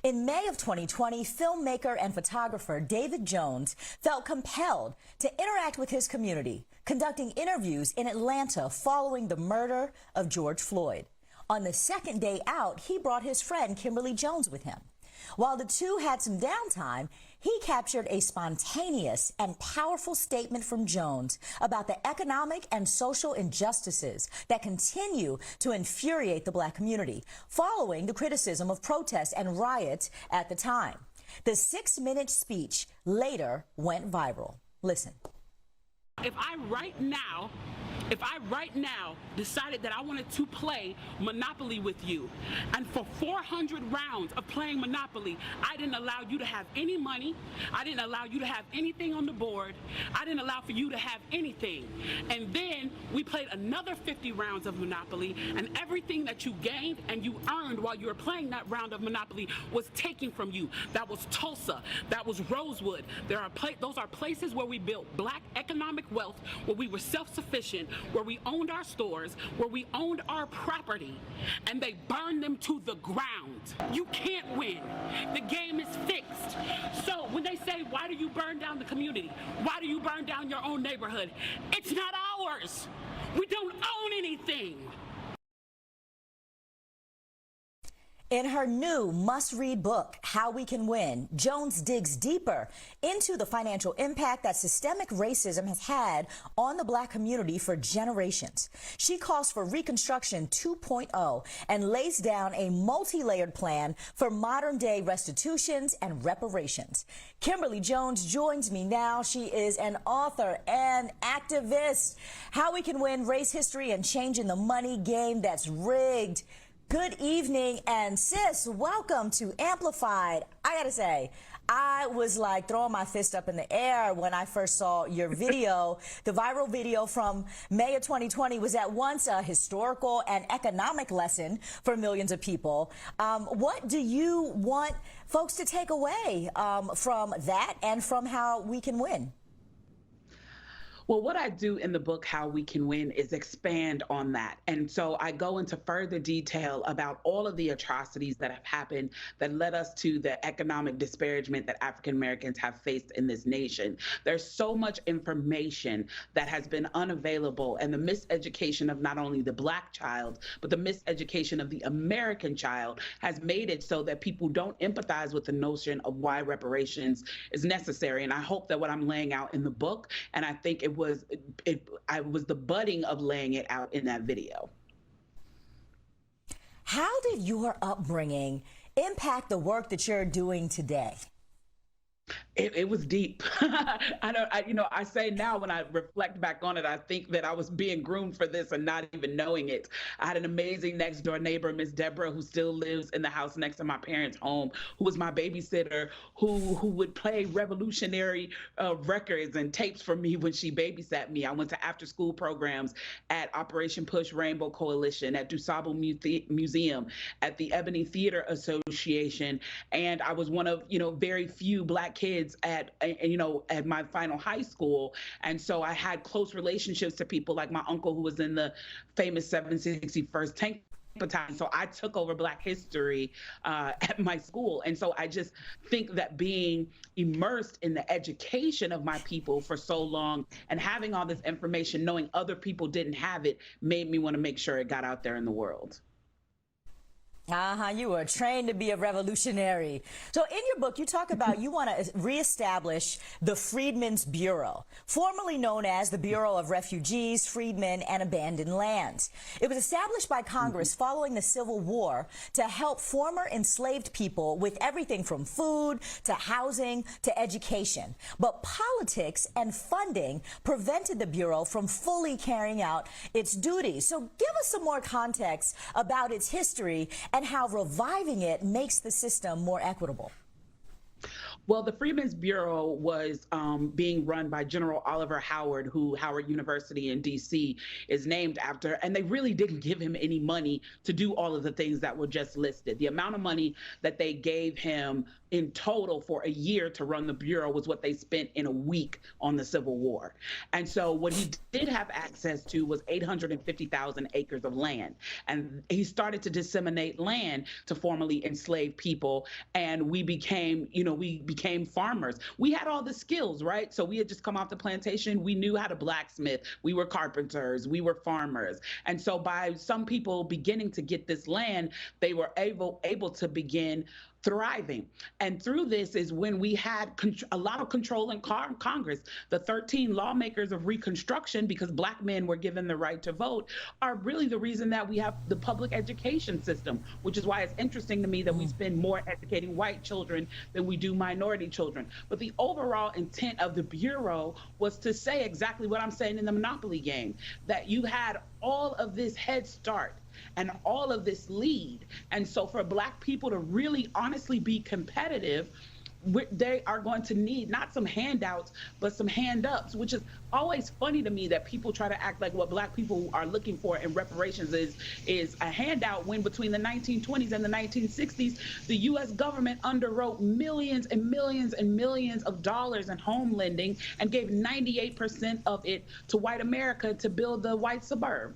In May of 2020, filmmaker and photographer David Jones felt compelled to interact with his community, conducting interviews in Atlanta following the murder of George Floyd. On the second day out, he brought his friend Kimberly Jones with him. While the two had some downtime, he captured a spontaneous and powerful statement from Jones about the economic and social injustices that continue to infuriate the Black community, following the criticism of protests and riots at the time. The 6-minute speech later went viral. Listen. If I right now decided that I wanted to play Monopoly with you, and for 400 rounds of playing Monopoly, I didn't allow you to have any money, I didn't allow you to have anything on the board, I didn't allow for you to have anything. And then we played another 50 rounds of Monopoly, and everything that you gained and you earned while you were playing that round of Monopoly was taken from you. That was Tulsa, that was Rosewood. Those are places where we built Black economic wealth, where we were self-sufficient, where we owned our stores, where we owned our property, and they burned them to the ground. You can't win. The game is fixed. So when they say, why do you burn down the community? Why do you burn down your own neighborhood? It's not ours. We don't own anything. In her new must-read book, How We Can Win, Jones digs deeper into the financial impact that systemic racism has had on the Black community for generations. She calls for Reconstruction 2.0 and lays down a multi-layered plan for modern-day restitutions and reparations. Kimberly Jones joins me now. She is an author and activist. How We Can Win, Race History and Changing the Money Game That's Rigged. Good evening, and sis, welcome to Amplified. I gotta say, I was like throwing my fist up in the air when I first saw your video. The viral video from May of 2020 was at once a historical and economic lesson for millions of people. What do you want folks to take away from that and from How We Can Win? Well, what I do in the book, How We Can Win, is expand on that. And so I go into further detail about all of the atrocities that have happened that led us to the economic disparagement that African Americans have faced in this nation. There's so much information that has been unavailable, and the miseducation of not only the Black child, but the miseducation of the American child has made it so that people don't empathize with the notion of why reparations is necessary. And I hope that what I'm laying out in the book, and I think I was the budding of laying it out in that video. How did your upbringing impact the work that you're doing today? It was deep. I say now when I reflect back on it, I think that I was being groomed for this and not even knowing it. I had an amazing next door neighbor, Miss Deborah, who still lives in the house next to my parents' home, who was my babysitter, who would play revolutionary records and tapes for me when she babysat me. I went to after school programs at Operation Push Rainbow Coalition, at DuSable Museum, at the Ebony Theater Association, and I was one of very few Black kids at my final high school. And so I had close relationships to people like my uncle, who was in the famous 761st Tank Battalion. So I took over Black history at my school. And so I just think that being immersed in the education of my people for so long and having all this information, knowing other people didn't have it, made me want to make sure it got out there in the world. You were trained to be a revolutionary. So in your book, you talk about you want to reestablish the Freedmen Bureau, formerly known as the Bureau of Refugees, Freedmen, and Abandoned Lands. It was established by Congress following the Civil War to help former enslaved people with everything from food to housing to education. But politics and funding prevented the Bureau from fully carrying out its duties. So give us some more context about its history and how reviving it makes the system more equitable. Well, the Freedmen's Bureau was being run by General Oliver Howard, who Howard University in DC is named after. And they really didn't give him any money to do all of the things that were just listed. The amount of money that they gave him in total for a year to run the Bureau was what they spent in a week on the Civil War. And so what he did have access to was 850,000 acres of land. And he started to disseminate land to formerly enslaved people. And we became farmers. We had all the skills, right? So we had just come off the plantation. We knew how to blacksmith. We were carpenters. We were farmers. And so by some people beginning to get this land, they were able to begin thriving. And through this is when we had a lot of control in Congress. The 13 lawmakers of Reconstruction, because Black men were given the right to vote, are really the reason that we have the public education system, which is why it's interesting to me that we spend more educating white children than we do minority children. But the overall intent of the Bureau was to say exactly what I'm saying in the Monopoly game, that you had all of this head start and all of this lead. And so for Black people to really honestly be competitive, they are going to need not some handouts, but some hand-ups, which is always funny to me that people try to act like what Black people are looking for in reparations is a handout, when between the 1920s and the 1960s, the U.S. government underwrote millions and millions and millions of dollars in home lending and gave 98% of it to white America to build the white suburb.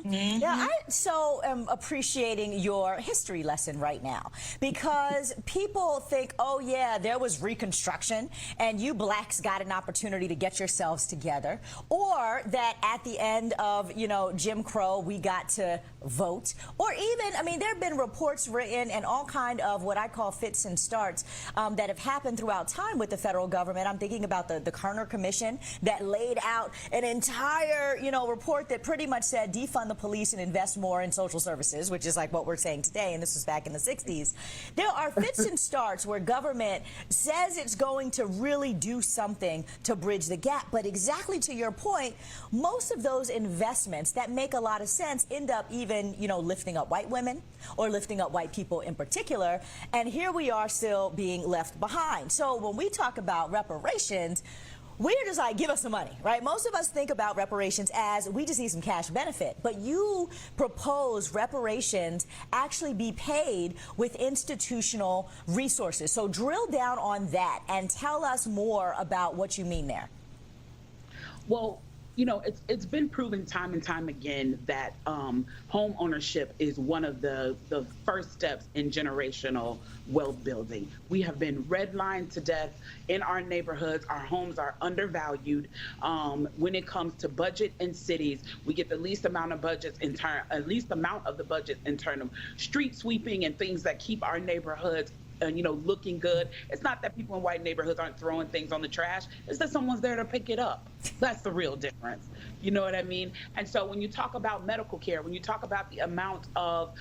Yeah, I so am appreciating your history lesson right now, because people think, oh yeah, there was Reconstruction and you Blacks got an opportunity to get yourselves together, or that at the end of, Jim Crow, we got to vote, or even, I mean, there have been reports written and all kind of what I call fits and starts that have happened throughout time with the federal government. I'm thinking about the Kerner Commission that laid out an entire, report that pretty much said defund the police and invest more in social services, which is like what we're saying today, and this was back in the 60s. There are fits and starts where government says it's going to really do something to bridge the gap, but exactly to your point, most of those investments that make a lot of sense end up even, lifting up white women or lifting up white people in particular, and here we are still being left behind. So when we talk about reparations, we're just like, give us some money, right? Most of us think about reparations as we just need some cash benefit, but you propose reparations actually be paid with institutional resources. So drill down on that and tell us more about what you mean there. Well, it's been proven time and time again that home ownership is one of the first steps in generational wealth building. We have been redlined to death in our neighborhoods. Our homes are undervalued. When it comes to budget in cities, we get the least amount of budgets in the budget in terms of street sweeping and things that keep our neighborhoods looking good. It's not that people in white neighborhoods aren't throwing things on the trash. It's that someone's there to pick it up. That's the real difference. You know what I mean? And so when you talk about medical care, when you talk about the amount of,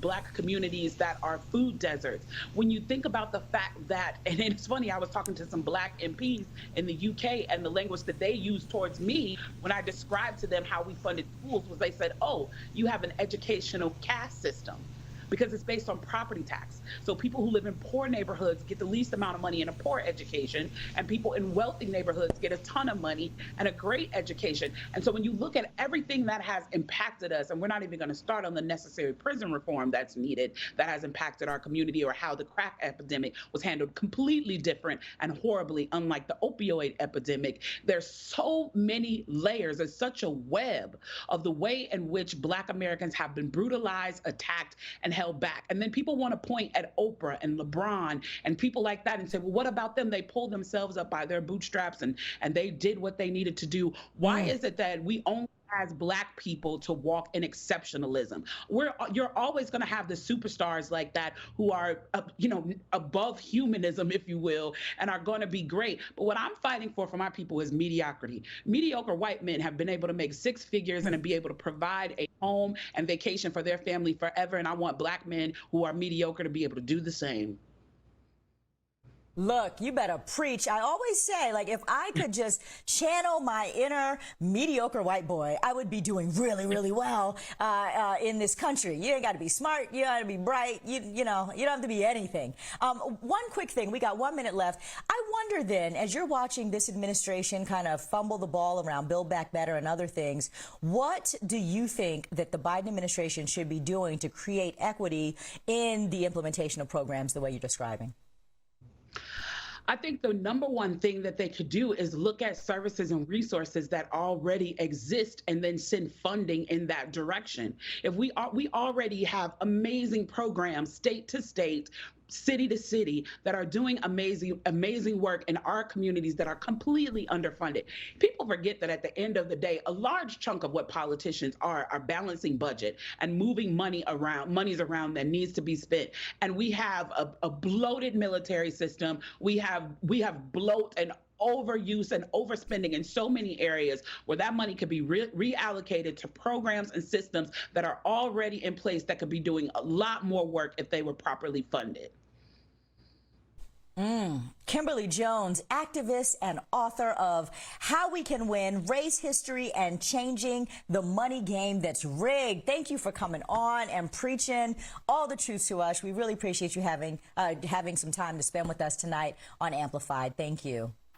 black communities that are food deserts, when you think about the fact that, and it's funny, I was talking to some Black MPs in the UK, and the language that they used towards me when I described to them how we funded schools was they said, oh, you have an educational caste system, because it's based on property tax. So people who live in poor neighborhoods get the least amount of money in a poor education, and people in wealthy neighborhoods get a ton of money and a great education. And so when you look at everything that has impacted us, and we're not even going to start on the necessary prison reform that's needed, that has impacted our community, or how the crack epidemic was handled completely different and horribly unlike the opioid epidemic. There's so many layers. There's such a web of the way in which Black Americans have been brutalized, attacked, and held back. And then people want to point at Oprah and LeBron and people like that and say, well, what about them? They pulled themselves up by their bootstraps and they did what they needed to do. Why is it that we only as Black people to walk in exceptionalism? You're always going to have the superstars like that who are, above humanism, if you will, and are going to be great. But what I'm fighting for my people is mediocrity. Mediocre white men have been able to make six figures and be able to provide a home and vacation for their family forever. And I want Black men who are mediocre to be able to do the same. Look, you better preach. I always say, like, if I could just channel my inner mediocre white boy, I would be doing really, really well in this country. You ain't got to be smart. You got to be bright. You know, you don't have to be anything. One quick thing. We got 1 minute left. I wonder then, as you're watching this administration kind of fumble the ball around Build Back Better and other things, what do you think that the Biden administration should be doing to create equity in the implementation of programs the way you're describing? I think the number one thing that they could do is look at services and resources that already exist and then send funding in that direction. If we already have amazing programs, state to state, city to city, that are doing amazing work in our communities that are completely underfunded. People forget that at the end of the day, a large chunk of what politicians are balancing budget and moving monies around that needs to be spent. And we have a bloated military system. We have bloat and overuse and overspending in so many areas where that money could be reallocated to programs and systems that are already in place that could be doing a lot more work if they were properly funded. Kimberly Jones, activist and author of How We Can Win, Race History and Changing the Money Game That's Rigged. Thank you for coming on and preaching all the truth to us. We really appreciate you having some time to spend with us tonight on Amplified. Thank you.